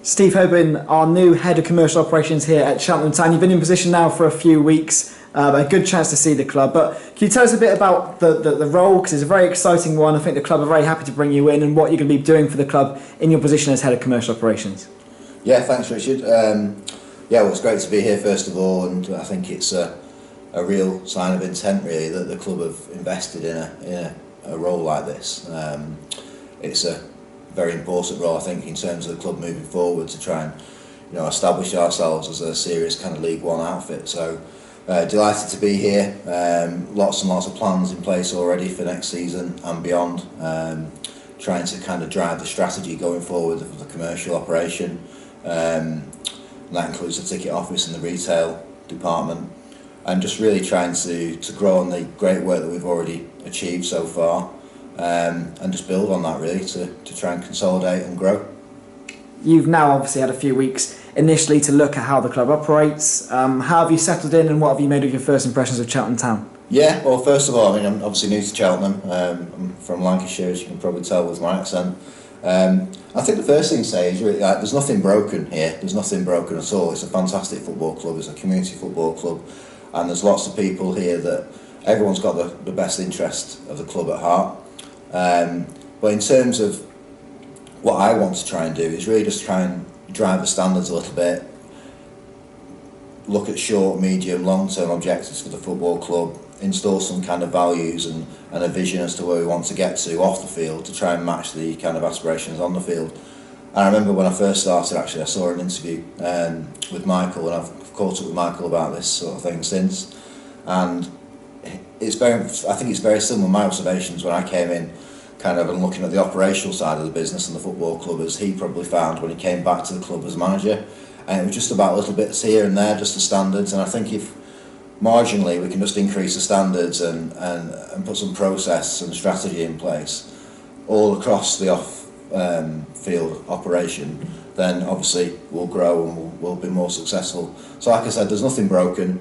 Steve Hobin, our new Head of Commercial Operations here at Cheltenham Town. You've been in position now for a few weeks, a good chance to see the club. But can you tell us a bit about the role, because it's a very exciting one. I think the club are very happy to bring you in, and what you're going to be doing for the club in your position as Head of Commercial Operations. Yeah, thanks Richard. Well, it's great to be here first of all, and I think it's a real sign of intent really that the club have invested in a role like this. It's a very important role, I think, in terms of the club moving forward to try and establish ourselves as a serious kind of League One outfit. So delighted to be here. Lots and lots of plans in place already for next season and beyond. Trying to kind of drive the strategy going forward of the commercial operation. And that includes the ticket office and the retail department, and just really trying to grow on the great work that we've already achieved so far. And just build on that really to try and consolidate and grow. You've now obviously had a few weeks initially to look at how the club operates. How have you settled in, and what have you made of your first impressions of Cheltenham Town? Yeah, well, first of all, I'm obviously new to Cheltenham. I'm from Lancashire, as you can probably tell with my accent. I think the first thing to say is really there's nothing broken here. There's nothing broken at all. It's a fantastic football club. It's a community football club, and there's lots of people here that everyone's got the best interest of the club at heart. But in terms of what I want to try and do is really just try and drive the standards a little bit, look at short, medium, long-term objectives for the football club, install some kind of values and a vision as to where we want to get to off the field to try and match the kind of aspirations on the field. And I remember when I first started, actually, I saw an interview with Michael, and I've caught up with Michael about this sort of thing since. And I think it's very similar to my observations when I came in, kind of, and looking at the operational side of the business and the football club, as he probably found when he came back to the club as manager. And it was just about little bits here and there, just the standards. And I think if marginally we can just increase the standards and put some process and strategy in place all across the off-field operation, then obviously we'll grow and we'll be more successful. So like I said, there's nothing broken,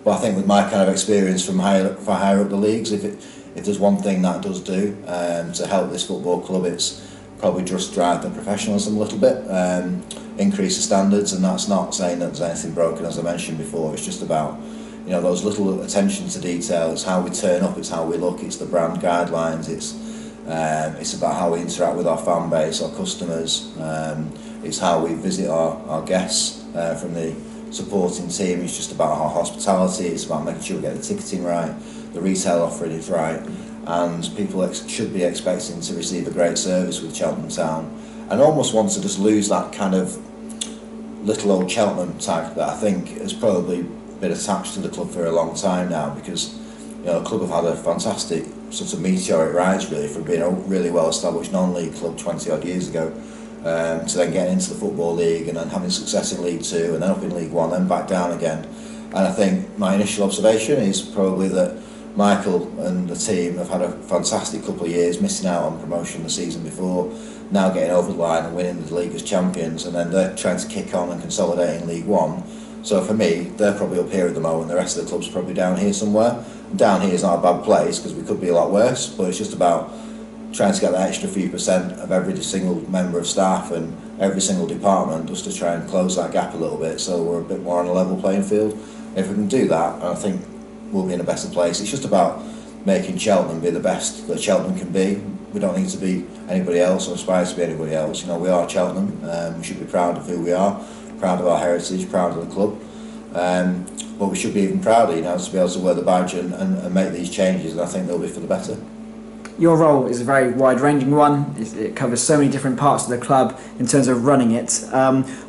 but I think with my kind of experience from higher up the leagues, if there's one thing that does do to help this football club, it's probably just drive the professionalism a little bit, increase the standards. And that's not saying that there's anything broken, as I mentioned before. It's just about those little attention to detail. It's how we turn up, it's how we look, it's the brand guidelines, it's about how we interact with our fan base, our customers, it's how we visit our guests from the supporting team. It's just about our hospitality, it's about making sure we get the ticketing right, the retail offering is right, and people should be expecting to receive a great service with Cheltenham Town, and almost want to just lose that kind of little old Cheltenham tag that I think has probably been attached to the club for a long time now, because the club have had a fantastic sort of meteoric rise really, from being a really well established non-league club 20 odd years ago to then getting into the Football League and then having success in League Two and then up in League One, then back down again. And I think my initial observation is probably that Michael and the team have had a fantastic couple of years, missing out on promotion the season before, now getting over the line and winning the league as champions, and then they're trying to kick on and consolidate in League One. So for me, they're probably up here at the moment, the rest of the club's probably down here somewhere. And down here is not a bad place, because we could be a lot worse, but it's just about trying to get that extra few percent of every single member of staff and every single department, just to try and close that gap a little bit, so we're a bit more on a level playing field. If we can do that, I think we'll be in a better place. It's just about making Cheltenham be the best that Cheltenham can be. We don't need to be anybody else or aspire to be anybody else. We are Cheltenham. We should be proud of who we are, proud of our heritage, proud of the club. But we should be even prouder, to be able to wear the badge and make these changes, and I think they'll be for the better. Your role is a very wide-ranging one. It covers so many different parts of the club in terms of running it.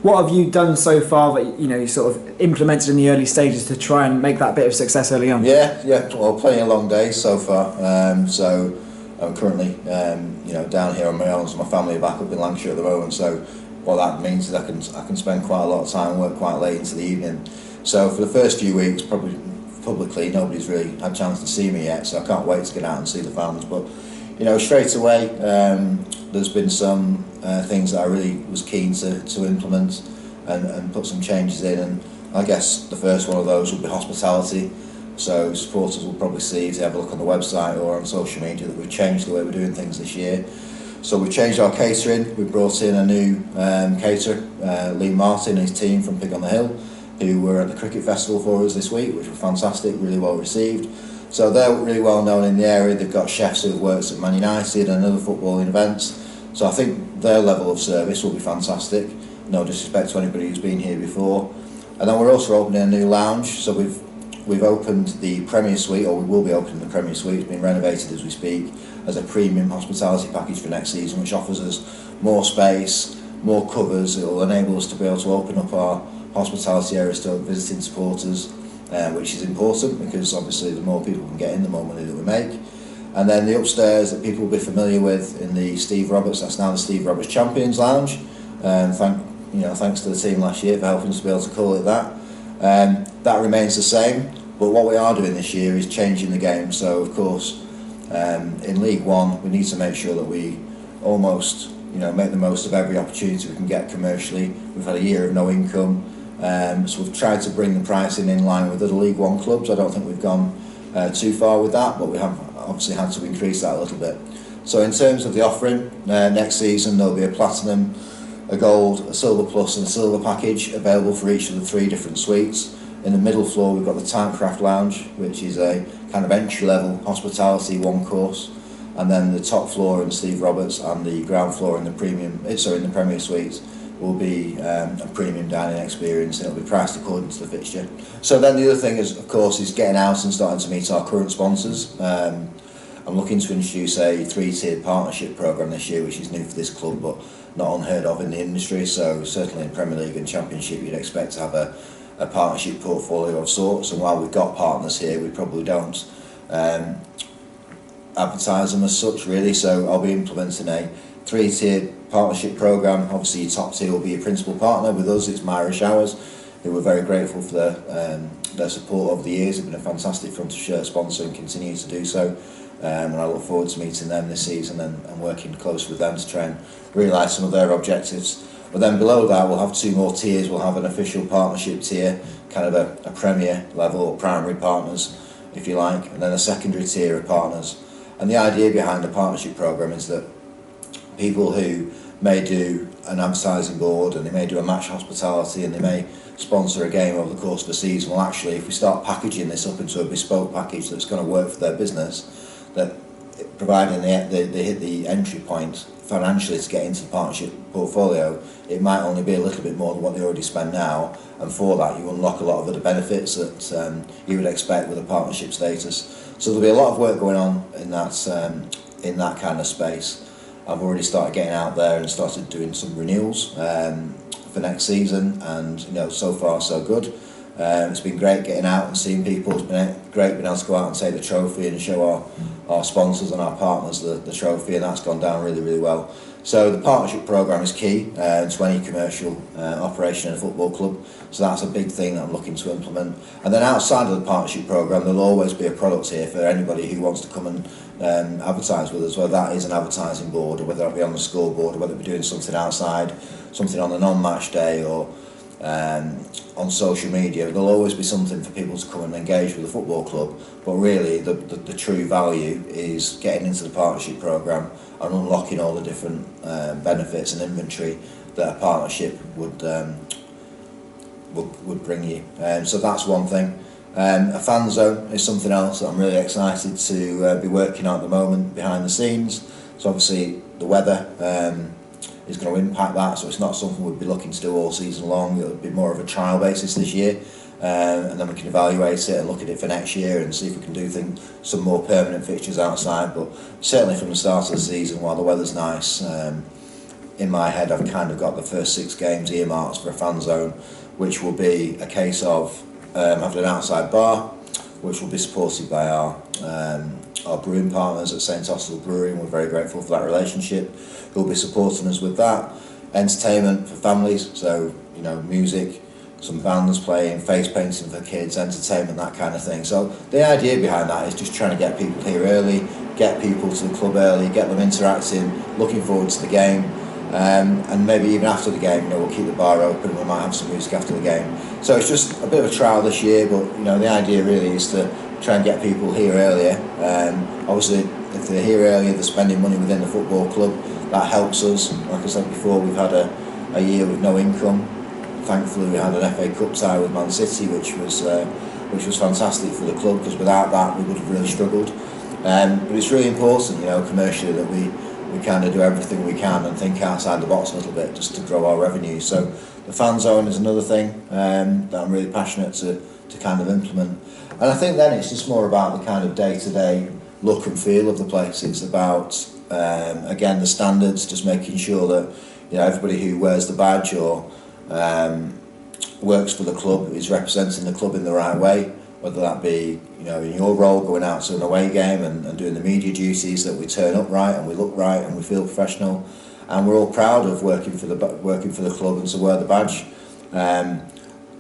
What have you done so far that you sort of implemented in the early stages to try and make that bit of success early on? Yeah. Well, plenty of long days so far. So I'm currently, down here on my own. So my family are back up in Lancashire at the moment. So what that means is I can spend quite a lot of time, work quite late into the evening. So for the first few weeks, probably publicly, nobody's really had a chance to see me yet, so I can't wait to get out and see the fans. But straight away, there's been some things that I really was keen to implement and put some changes in, and I guess the first one of those will be hospitality. So supporters will probably see, if they have a look on the website or on social media, that we've changed the way we're doing things this year. So we've changed our catering. We brought in a new caterer, Lee Martin and his team from Pig on the Hill, who were at the cricket festival for us this week, which was fantastic, really well received. So they're really well known in the area. They've got chefs who have worked at Man United and other footballing events. So I think their level of service will be fantastic. No disrespect to anybody who's been here before. And then we're also opening a new lounge. So we've opened the Premier Suite, or we will be opening the Premier Suite. It's been renovated as we speak, as a premium hospitality package for next season, which offers us more space, more covers. It will enable us to be able to open up our hospitality areas to visiting supporters, which is important because obviously the more people can get in, the more money that we make. And then the upstairs that people will be familiar with in the Steve Roberts, that's now the Steve Roberts Champions Lounge. Thanks to the team last year for helping us to be able to call it that. That remains the same, but what we are doing this year is changing the game. So of course, in League One, we need to make sure that we almost make the most of every opportunity we can get commercially. We've had a year of no income, so we've tried to bring the pricing in line with other League One clubs. I don't think we've gone too far with that, but we have obviously had to increase that a little bit. So in terms of the offering, next season there'll be a platinum, a gold, a silver plus and a silver package available for each of the 3 different suites. In the middle floor we've got the Timecraft Lounge, which is a kind of entry-level hospitality one course, and then the top floor in Steve Roberts and the ground floor in the Premier Suites will be a premium dining experience, and it'll be priced according to the fixture. So then the other thing is, of course, is getting out and starting to meet our current sponsors. I'm looking to introduce a 3-tiered partnership programme this year, which is new for this club, but not unheard of in the industry. So certainly in Premier League and Championship, you'd expect to have a partnership portfolio of sorts. And while we've got partners here, we probably don't advertise them as such, really. So I'll be implementing a 3-tiered partnership programme. Obviously your top tier will be your principal partner. With us it's Myra Showers, who we're very grateful for their support over the years. They've been a fantastic front of shirt sponsor and continue to do so. And I look forward to meeting them this season and working close with them to try and realise some of their objectives. But then below that we'll have 2 more tiers. We'll have an official partnership tier, kind of a premier level or primary partners, if you like, and then a secondary tier of partners. And the idea behind the partnership programme is that people who may do an advertising board and they may do a match hospitality and they may sponsor a game over the course of a season, well actually if we start packaging this up into a bespoke package that's going to work for their business, that providing they hit the entry point financially to get into the partnership portfolio, it might only be a little bit more than what they already spend now, and for that you unlock a lot of other benefits that you would expect with a partnership status. So there'll be a lot of work going on in that kind of space. I've already started getting out there and started doing some renewals for next season, and so far so good. It's been great getting out and seeing people. It's been great being able to go out and take the trophy and show our sponsors and our partners the trophy, and that's gone down really, really well. So the partnership programme is key to any commercial operation in a football club. So that's a big thing that I'm looking to implement. And then outside of the partnership programme, there'll always be a product here for anybody who wants to come and advertise with us, whether that is an advertising board or whether it be on the scoreboard or whether it be doing something outside, something on a non-match day or on social media. There'll always be something for people to come and engage with the football club, but really the true value is getting into the partnership programme and unlocking all the different benefits and inventory that a partnership would bring you. So that's one thing. A fan zone is something else that I'm really excited to be working on at the moment behind the scenes. So obviously the weather is going to impact that, so it's not something we'd be looking to do all season long. It would be more of a trial basis this year, and then we can evaluate it and look at it for next year and see if we can do some more permanent fixtures outside. But certainly from the start of the season, while the weather's nice, in my head I've kind of got the first 6 games earmarked for a fan zone, which will be a case of having an outside bar, which will be supported by our brewing partners at St Austell Brewery, and we're very grateful for that relationship, who'll be supporting us with that. Entertainment for families, so music, some bands playing, face painting for kids, entertainment, that kind of thing. So the idea behind that is just trying to get people here early, get people to the club early, get them interacting, looking forward to the game, and maybe even after the game, we'll keep the bar open, we might have some music after the game. So it's just a bit of a trial this year, but the idea really is to try and get people here earlier. Obviously if they're here earlier, they're spending money within the football club, that helps us. Like I said before, we've had a year with no income. Thankfully, we had an FA Cup tie with Man City, which was fantastic for the club, because without that we would have really struggled. But it's really important, commercially, that we kind of do everything we can and think outside the box a little bit, just to grow our revenue. So the fan zone is another thing that I'm really passionate to kind of implement. And I think then it's just more about the kind of day-to-day look and feel of the place. It's about, again, the standards, just making sure that everybody who wears the badge or works for the club is representing the club in the right way, whether that be in your role going out to an away game and doing the media duties, that we turn up right and we look right and we feel professional, and we're all proud of working for the club and to wear the badge.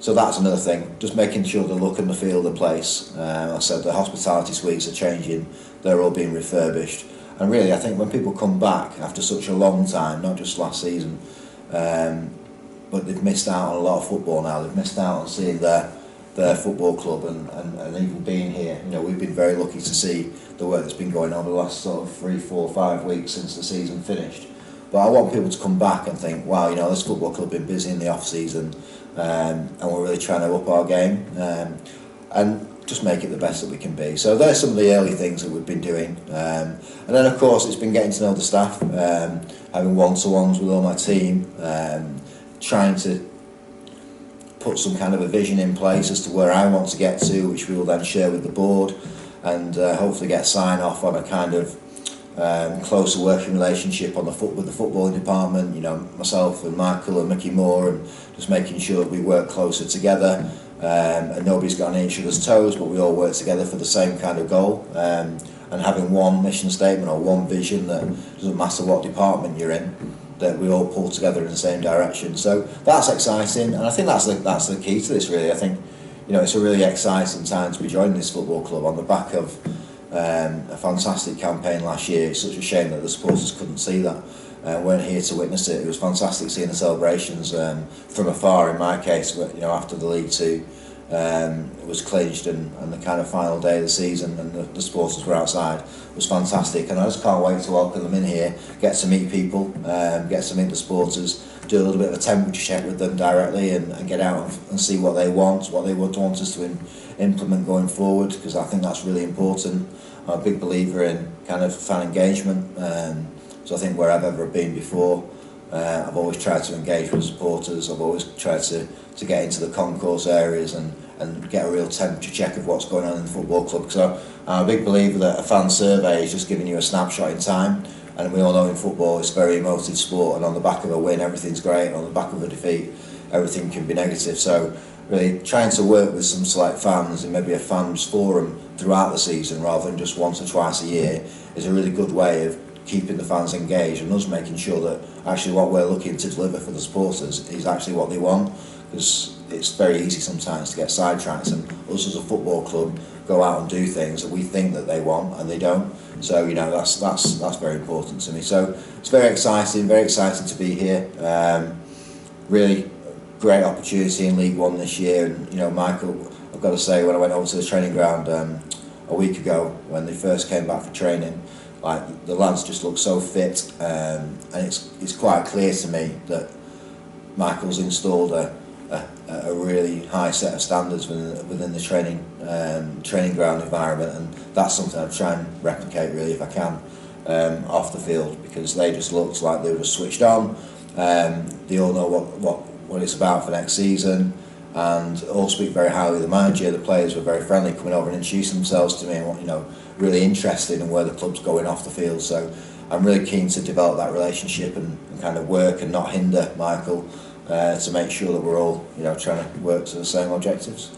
So that's another thing, just making sure the look and the feel of the place. I said the hospitality suites are changing, they're all being refurbished, and really I think when people come back after such a long time, not just last season, but they've missed out on a lot of football now. They've missed out on seeing their football club and even being here. We've been very lucky to see the work that's been going on the last sort of 3, 4, 5 weeks since the season finished. But I want people to come back and think, wow, this football club has been busy in the off season, and we're really trying to up our game and just make it the best that we can be. So there's some of the early things that we've been doing, and then of course it's been getting to know the staff, having one-to-ones with all my team, trying to put some kind of a vision in place as to where I want to get to, which we will then share with the board, and hopefully get sign off on a kind of closer working relationship on with the footballing department. Myself and Michael and Mickey Moore, and just making sure that we work closer together, and nobody's got on each other's toes, but we all work together for the same kind of goal, and having one mission statement or one vision that doesn't matter what department you're in, that we all pull together in the same direction. So that's exciting, and I think that's the key to this, really. I think it's a really exciting time to be joining this football club on the back of a fantastic campaign last year. It's such a shame that the supporters couldn't see that, weren't here to witness it. It was fantastic seeing the celebrations from afar. In my case, after the League Two it was clinched and the kind of final day of the season, and the supporters were outside, was fantastic, and I just can't wait to welcome them in here, get to meet people, get to meet the supporters, do a little bit of a temperature check with them directly, and get out and see what they want us to implement going forward, because I think that's really important. I'm a big believer in kind of fan engagement, so I think where I've ever been before, I've always tried to engage with supporters. I've always tried to get into the concourse areas and get a real temperature check of what's going on in the football club, because I'm a big believer that a fan survey is just giving you a snapshot in time, and we all know in football it's a very emotive sport, and on the back of a win everything's great, and on the back of a defeat everything can be negative. So really trying to work with some select fans in maybe a fans forum throughout the season rather than just once or twice a year is a really good way of keeping the fans engaged, and us making sure that actually what we're looking to deliver for the supporters is actually what they want, because it's very easy sometimes to get sidetracked, and us as a football club go out and do things that we think that they want and they don't. So that's very important to me. So it's very exciting to be here. Really great opportunity in League One this year, and Michael, I've got to say, when I went over to the training ground a week ago when they first came back for training, like the lads just look so fit, and it's quite clear to me that Michael's installed a really high set of standards within the training ground environment, and that's something I'd try and replicate really if I can off the field, because they just looked like they were switched on. They all know what it's about for next season, and all speak very highly of the manager. The players were very friendly, coming over and introducing themselves to me, and really interested in where the club's going off the field. So I'm really keen to develop that relationship and kind of work and not hinder Michael, to make sure that we're all trying to work to the same objectives.